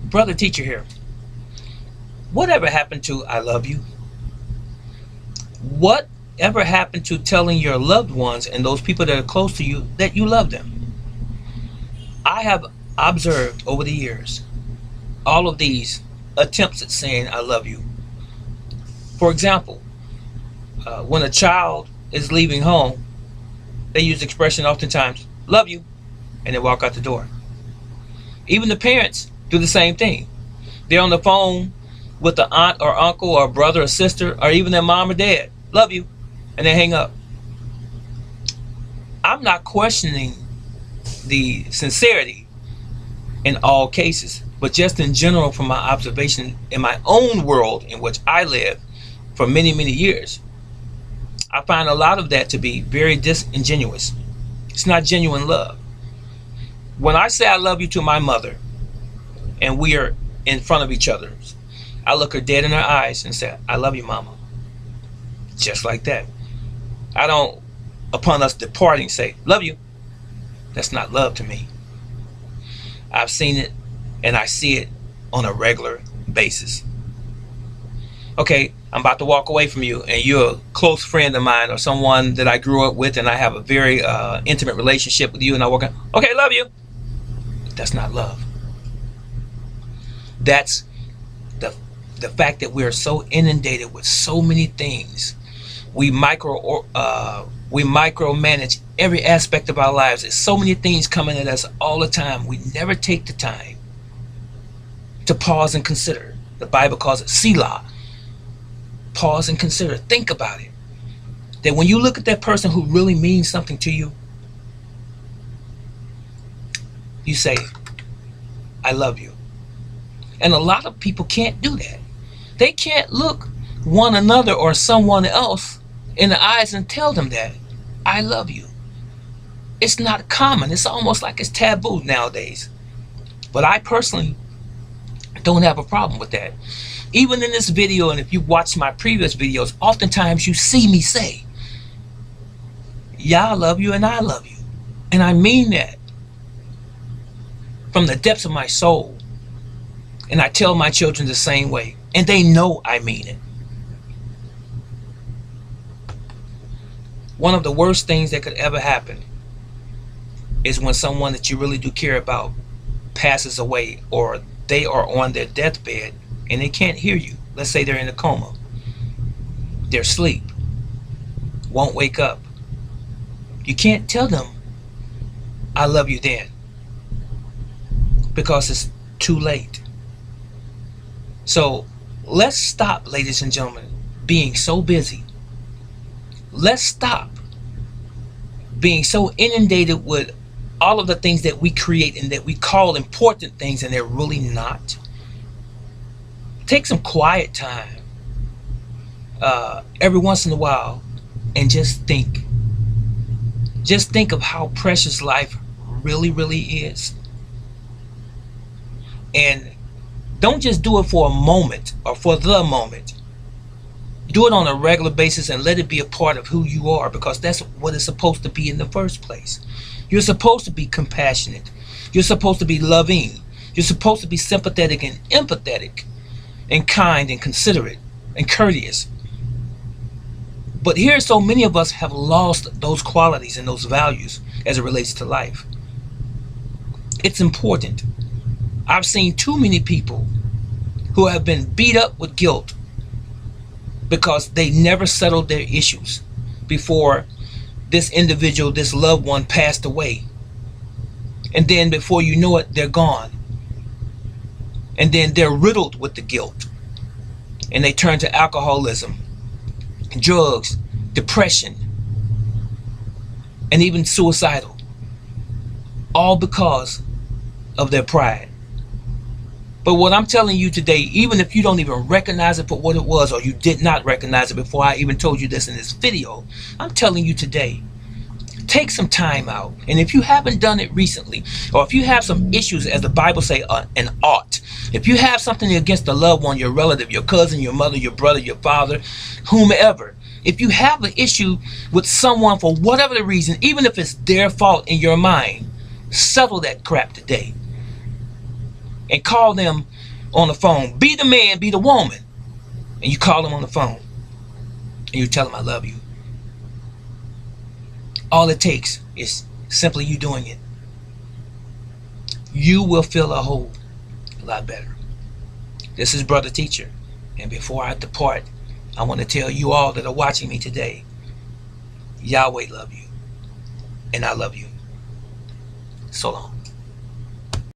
Brother teacher here. Whatever happened to I love you? Whatever happened to telling your loved ones and those people that are close to you that you love them? I have observed over the years all of these attempts at saying I love you. For example, when a child is leaving home, they use the expression oftentimes, love you, and they walk out the door. Even the parents do the same thing. They're on the phone with the aunt or uncle or brother or sister or even their mom or dad. Love you. And they hang up. I'm not questioning the sincerity in all cases, but just in general from my observation in my own world in which I live for many, many years, I find a lot of that to be very disingenuous. It's not genuine love. When I say I love you to my mother and we are in front of each other, I look her dead in her eyes and say, I love you, mama. Just like that. I don't, upon us departing, say, love you. That's not love to me. I've seen it and I see it on a regular basis. Okay, I'm about to walk away from you and you're a close friend of mine or someone that I grew up with and I have a very intimate relationship with you and I walk out, okay, love you. That's not love. That's the fact that we're so inundated with so many things. We micromanage every aspect of our lives. There's so many things coming at us all the time. We never take the time to pause and consider. The Bible calls it Selah. Pause and consider. Think about it. That when you look at that person who really means something to you, you say, I love you. And a lot of people can't do that. They can't look one another or someone else in the eyes and tell them that I love you. It's not common. It's almost like it's taboo nowadays. But I personally don't have a problem with that. Even in this video, and if you watch my previous videos, oftentimes you see me say, yeah, I love you and I love you. And I mean that from the depths of my soul. And I tell my children the same way. And they know I mean it. One of the worst things that could ever happen is when someone that you really do care about passes away or they are on their deathbed and they can't hear you. Let's say they're in a coma. They're asleep. Won't wake up. You can't tell them, I love you then. Because it's too late. So let's stop, ladies and gentlemen, being so busy. Let's stop being so inundated with all of the things that we create and that we call important things and they're really not. Take some quiet time every once in a while and just think. Just think of how precious life really, really is. And don't just do it for a moment or for the moment. Do it on a regular basis and let it be a part of who you are, because that's what it's supposed to be in the first place. You're supposed to be compassionate. You're supposed to be loving. You're supposed to be sympathetic and empathetic and kind and considerate and courteous. But here, so many of us have lost those qualities and those values as it relates to life. It's important. I've seen too many people who have been beat up with guilt because they never settled their issues before this individual, this loved one, passed away. And then before you know it, they're gone. And then they're riddled with the guilt. And they turn to alcoholism, drugs, depression, and even suicidal. All because of their pride. But what I'm telling you today, even if you don't even recognize it for what it was, or you did not recognize it before I even told you this in this video, I'm telling you today, take some time out. And if you haven't done it recently, or if you have some issues, as the Bible say, an ought, if you have something against a loved one, your relative, your cousin, your mother, your brother, your father, whomever, if you have an issue with someone for whatever the reason, even if it's their fault in your mind, settle that crap today. and call them on the phone. Be the man, be the woman. And you call them on the phone. And you tell them, I love you. All it takes is simply you doing it. You will feel a whole lot better. This is Brother Teacher. And before I depart, I want to tell you all that are watching me today, Yahweh love you. And I love you. So long.